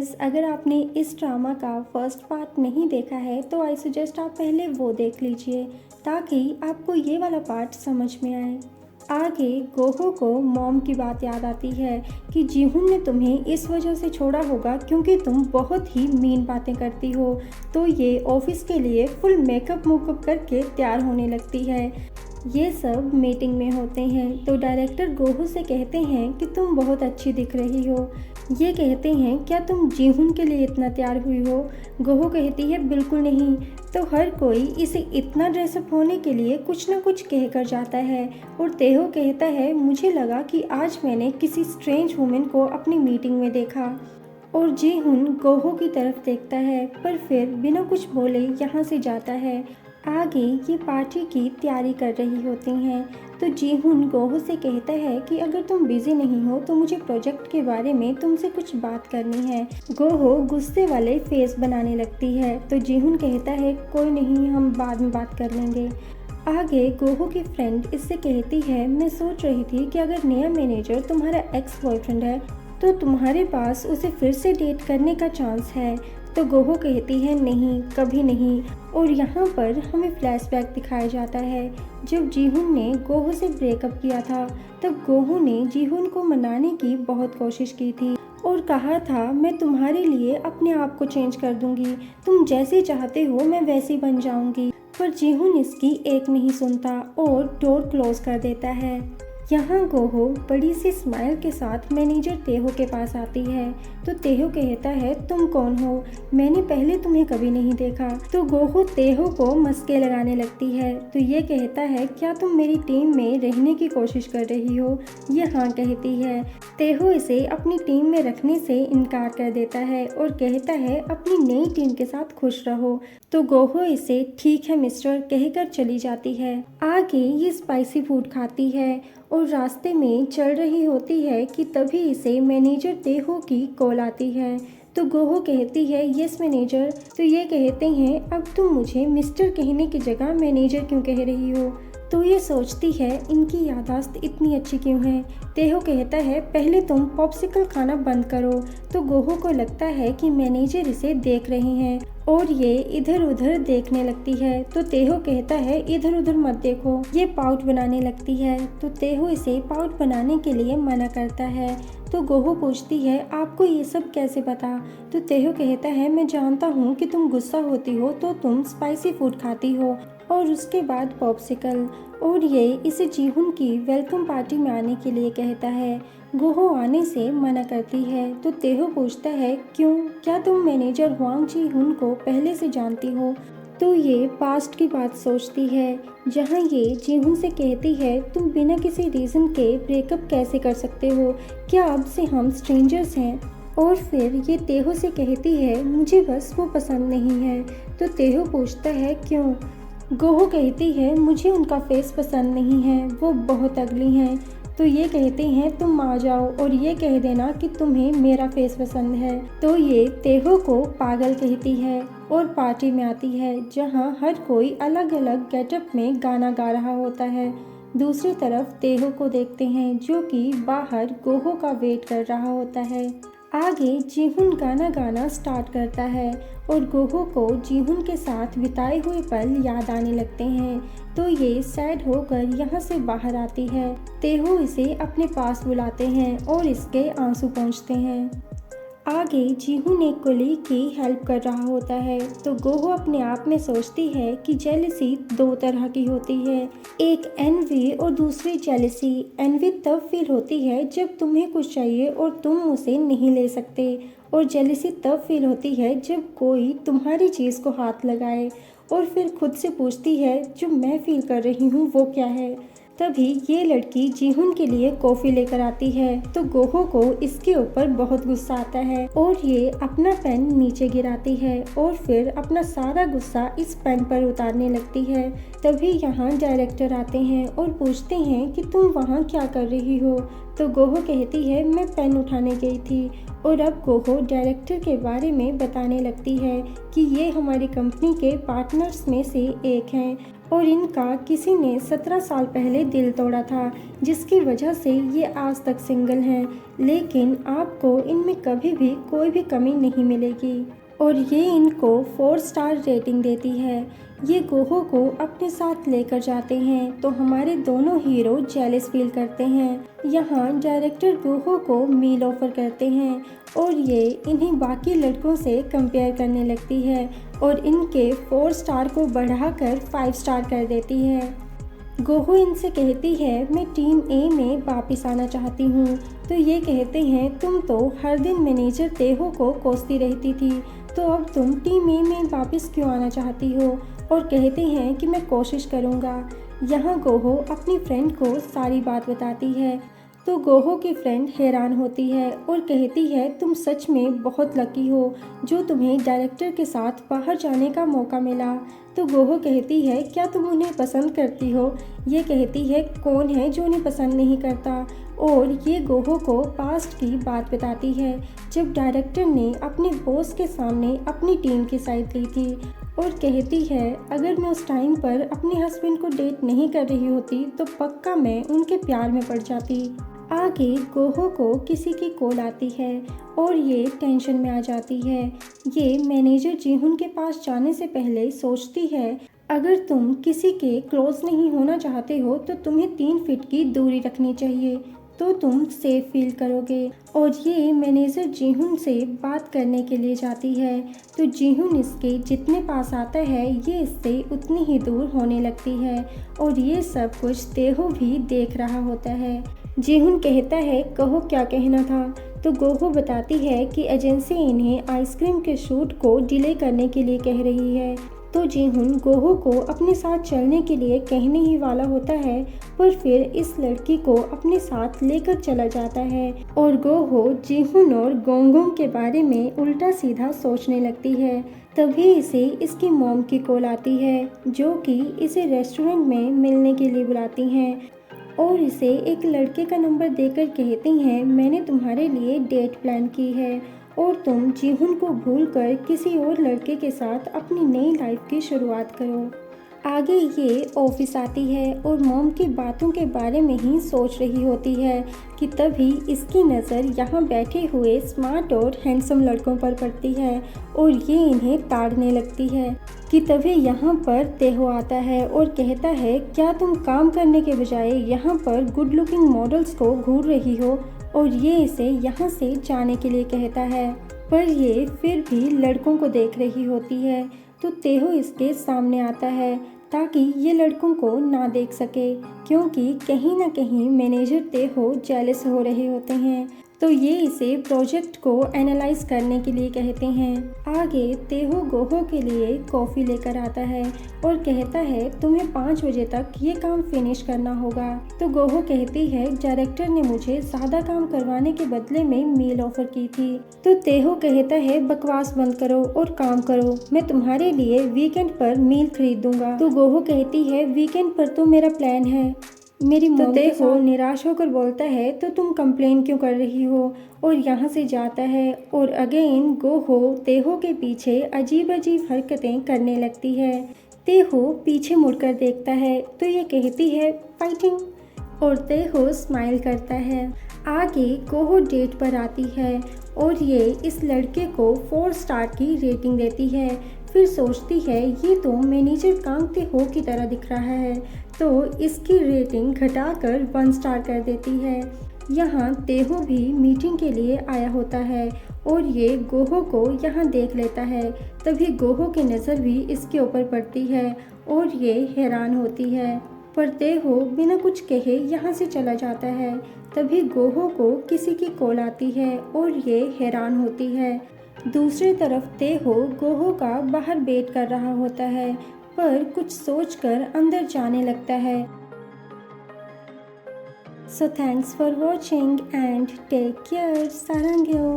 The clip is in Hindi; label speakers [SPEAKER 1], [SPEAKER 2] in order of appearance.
[SPEAKER 1] गाइस, अगर आपने इस ड्रामा का फर्स्ट पार्ट नहीं देखा है तो आई सजेस्ट आप पहले वो देख लीजिए ताकि आपको ये वाला पार्ट समझ में आए। आगे गोहो को मॉम की बात याद आती है कि जीहुन ने तुम्हें इस वजह से छोड़ा होगा क्योंकि तुम बहुत ही मीन बातें करती हो। तो ये ऑफिस के लिए फुल मेकअप मुकअप करके तैयार होने लगती है। ये सब मीटिंग में होते हैं तो डायरेक्टर गोहो से कहते हैं कि तुम बहुत अच्छी दिख रही हो। ये कहते हैं क्या तुम जीहुन के लिए इतना तैयार हुई हो। गोहो कहती है बिल्कुल नहीं। तो हर कोई इसे इतना ड्रेसअप होने के लिए कुछ ना कुछ कह कर जाता है और तेहो कहता है मुझे लगा कि आज मैंने किसी स्ट्रेंज वुमेन को अपनी मीटिंग में देखा। और जीहुन गोहो की तरफ देखता है पर फिर बिना कुछ बोले यहाँ से जाता है। आगे ये पार्टी की तैयारी कर रही होती हैं तो जीहुन गोहो से कहता है कि अगर तुम बिजी नहीं हो तो मुझे प्रोजेक्ट के बारे में तुमसे कुछ बात करनी है। गोहो गुस्से वाले फेस बनाने लगती है तो जीहुन कहता है कोई नहीं, हम बाद में बात कर लेंगे। आगे गोहो की फ्रेंड इससे कहती है मैं सोच रही थी कि अगर नया मैनेजर तुम्हारा एक्स बॉयफ्रेंड है तो तुम्हारे पास उसे फिर से डेट करने का चांस है। तो गोहो कहती है नहीं, कभी नहीं। और यहाँ पर हमें फ्लैशबैक दिखाया जाता है जब जीहुन ने गोहो से ब्रेकअप किया था। तब गोहो ने जीहुन को मनाने की बहुत कोशिश की थी और कहा था मैं तुम्हारे लिए अपने आप को चेंज कर दूंगी, तुम जैसे चाहते हो मैं वैसी बन जाऊंगी। पर जीहुन इसकी एक नहीं सुनता और डोर क्लोज कर देता है। यहाँ गोहो बड़ी सी स्माइल के साथ मैनेजर तेहो के पास आती है तो तेहो कहता है तुम कौन हो, मैंने पहले तुम्हें कभी नहीं देखा। तो गोहो तेहो को मस्के लगाने लगती है तो ये कहता है क्या तुम मेरी टीम में रहने की कोशिश कर रही हो। ये हाँ कहती है। तेहो इसे अपनी टीम में रखने से इनकार कर देता है और कहता है अपनी नई टीम के साथ खुश रहो। तो गोहो इसे ठीक है मिस्टर कहकर चली जाती है। आगे ये स्पाइसी फूड खाती है और रास्ते में चल रही होती है कि तभी इसे मैनेजर तेहो की कॉल आती है। तो गोहो कहती है यस मैनेजर। तो ये कहते हैं अब तुम मुझे मिस्टर कहने की जगह मैनेजर क्यों कह रही हो। तो ये सोचती है इनकी याददाश्त इतनी अच्छी क्यों है। तेहो कहता है पहले तुम पॉप्सिकल खाना बंद करो। तो गोहो को लगता है कि मैनेजर इसे देख रहे हैं और ये इधर उधर देखने लगती है। तो तेहो कहता है इधर उधर मत देखो। ये पाउट बनाने लगती है तो तेहो इसे पाउट बनाने के लिए मना करता है। तो गोहो पूछती है आपको ये सब कैसे पता। तो तेहो कहता है मैं जानता हूँ कि तुम गुस्सा होती हो तो तुम स्पाइसी फूड खाती हो और उसके बाद पॉप्सिकल। और ये इसे जीहुन की वेलकम पार्टी में आने के लिए कहता है। गोहो आने से मना करती है तो तेहो पूछता है क्यों, क्या तुम मैनेजर हुआंग जीहुन को पहले से जानती हो। तो ये पास्ट की बात सोचती है जहाँ ये जीहुन से कहती है तुम बिना किसी रीज़न के ब्रेकअप कैसे कर सकते हो, क्या अब से हम स्ट्रेंजर्स हैं। और फिर ये तेहो से कहती है मुझे बस वो पसंद नहीं है। तो तेहो पूछता है क्यों। गोहो कहती है मुझे उनका फेस पसंद नहीं है, वो बहुत अगली हैं। तो ये कहते हैं तुम आ जाओ और ये कह देना कि तुम्हें मेरा फेस पसंद है। तो ये तेहो को पागल कहती है और पार्टी में आती है जहाँ हर कोई अलग अलग गेटअप में गाना गा रहा होता है। दूसरी तरफ तेहो को देखते हैं जो कि बाहर गोहो का वेट कर रहा होता है। आगे जीहुन गाना गाना स्टार्ट करता है और गोहो को जीहुन के साथ बिताए हुए पल याद आने लगते हैं। तो ये सैड होकर यहाँ से बाहर आती है। तेहो इसे अपने पास बुलाते हैं और इसके आंसू पोंछते हैं। आगे जीहुन एक कोलीग की हेल्प कर रहा होता है तो गोहो अपने आप में सोचती है कि जेलसी दो तरह की होती है, एक एनवी और दूसरी जेलसी। एनवी तब फील होती है जब तुम्हें कुछ चाहिए और तुम उसे नहीं ले सकते, और जेलसी तब फील होती है जब कोई तुम्हारी चीज़ को हाथ लगाए और फिर खुद से पूछती है जो मैं फील कर रही हूँ वो क्या है। तभी ये लड़की जीहुन के लिए कॉफ़ी लेकर आती है तो गोहो को इसके ऊपर बहुत गुस्सा आता है और ये अपना पेन नीचे गिराती है और फिर अपना सारा गुस्सा इस पेन पर उतारने लगती है। तभी यहाँ डायरेक्टर आते हैं और पूछते हैं कि तुम वहाँ क्या कर रही हो। तो गोहो कहती है मैं पेन उठाने गई थी और अब गोहो डायरेक्टर के बारे में बताने लगती है कि ये हमारी कंपनी के पार्टनर्स में से एक हैं और इनका किसी ने 17 साल पहले दिल तोड़ा था, जिसकी वजह से ये आज तक सिंगल हैं, लेकिन आपको इनमें कभी भी कोई भी कमी नहीं मिलेगी। और ये इनको 4 स्टार रेटिंग देती है। ये गोहो को अपने साथ लेकर जाते हैं तो हमारे दोनों हीरो जेलस फील करते हैं। यहाँ डायरेक्टर गोहो को मील ऑफर करते हैं और ये इन्हें बाकी लड़कों से कंपेयर करने लगती है और इनके 4 स्टार को बढ़ाकर 5 स्टार कर देती है। गोहो इनसे कहती है मैं टीम ए में वापस आना चाहती हूँ, तो ये कहते हैं तुम तो हर दिन मैनेजर तेहो को कोसती रहती थी, तो अब तुम टीम ए में वापस क्यों आना चाहती हो, और कहते हैं कि मैं कोशिश करूँगा। यहाँ गोहो अपनी फ्रेंड को सारी बात बताती है तो गोहो की फ्रेंड हैरान होती है और कहती है तुम सच में बहुत लकी हो जो तुम्हें डायरेक्टर के साथ बाहर जाने का मौका मिला। तो गोहो कहती है क्या तुम उन्हें पसंद करती हो। ये कहती है कौन है जो उन्हें पसंद नहीं करता, और ये गोहो को पास्ट की बात बताती है जब डायरेक्टर ने अपने बॉस के सामने अपनी टीम की साइड ली थी और कहती है अगर मैं उस टाइम पर अपने हस्बैंड को डेट नहीं कर रही होती तो पक्का मैं उनके प्यार में पड़ जाती। आगे गोहो को किसी की कॉल आती है और ये टेंशन में आ जाती है। ये मैनेजर जीहुन के पास जाने से पहले सोचती है अगर तुम किसी के क्लोज नहीं होना चाहते हो तो तुम्हें 3 फीट की दूरी रखनी चाहिए, तो तुम सेफ फील करोगे। और ये मैनेजर जीहुन से बात करने के लिए जाती है तो जीहुन इसके जितने पास आता है ये इससे उतनी ही दूर होने लगती है और ये सब कुछ तेहो भी देख रहा होता है। जीहुन कहता है कहो क्या कहना था, तो गोहो बताती है कि एजेंसी इन्हें आइसक्रीम के शूट को डिले करने के लिए कह रही है। तो जीहुन गोहो को अपने साथ चलने के लिए कहने ही वाला होता है, पर फिर इस लड़की को अपने साथ लेकर चला जाता है और गोहो जीहुन और गोंगोंग के बारे में उल्टा सीधा सोचने लगती है। तभी इसे इसकी मॉम की कॉल आती है जो कि इसे रेस्टोरेंट में मिलने के लिए बुलाती हैं और इसे एक लड़के का नंबर देकर कहती हैं मैंने तुम्हारे लिए डेट प्लान की है और तुम जीहुन को भूलकर किसी और लड़के के साथ अपनी नई लाइफ की शुरुआत करो। आगे ये ऑफिस आती है और मॉम की बातों के बारे में ही सोच रही होती है कि तभी इसकी नज़र यहाँ बैठे हुए स्मार्ट और हैंडसम लड़कों पर पड़ती है और ये इन्हें ताड़ने लगती है कि तभी यहाँ पर तेहो आता है और कहता है क्या तुम काम करने के बजाय यहाँ पर गुड लुकिंग मॉडल्स को घूर रही हो, और ये इसे यहाँ से जाने के लिए कहता है, पर ये फिर भी लड़कों को देख रही होती है। तो तेहो इसके सामने आता है ताकि ये लड़कों को ना देख सके, क्योंकि कहीं ना कहीं मैनेजर तेहो जेलस हो रहे होते हैं। तो ये इसे प्रोजेक्ट को एनालाइज करने के लिए कहते हैं। आगे तेहो गोहो के लिए कॉफ़ी लेकर आता है और कहता है तुम्हें 5 बजे तक ये काम फिनिश करना होगा। तो गोहो कहती है डायरेक्टर ने मुझे ज़्यादा काम करवाने के बदले में मील ऑफर की थी। तो तेहो कहता है बकवास बंद करो और काम करो, मैं तुम्हारे लिए वीकेंड पर मील खरीद दूंगा। तो गोहो कहती है वीकेंड पर तो मेरा प्लान है मेरी मॉम के साथ। तेहो निराश होकर बोलता है तो तुम कंप्लेन क्यों कर रही हो, और यहाँ से जाता है और अगेन गोहो तेहो के पीछे अजीब अजीब हरकतें करने लगती है। तेहो पीछे मुड़कर देखता है तो ये कहती है फाइटिंग, और तेहो स्माइल करता है। आगे गोहो डेट पर आती है और ये इस लड़के को 4 स्टार की रेटिंग देती है। फिर सोचती है ये तो मैनेजर कांग तेहो की तरह दिख रहा है, तो इसकी रेटिंग घटाकर 1 स्टार कर देती है। यहाँ तेहो भी मीटिंग के लिए आया होता है और ये गोहो को यहाँ देख लेता है। तभी गोहो की नज़र भी इसके ऊपर पड़ती है और ये हैरान होती है, पर तेहो बिना कुछ कहे यहाँ से चला जाता है। तभी गोहो को किसी की कॉल आती है और ये हैरान होती है। दूसरी तरफ तेहो गोहो का बाहर वेट कर रहा होता है, पर कुछ सोचकर अंदर जाने लगता है। So thanks for watching and take care. Sarangyo.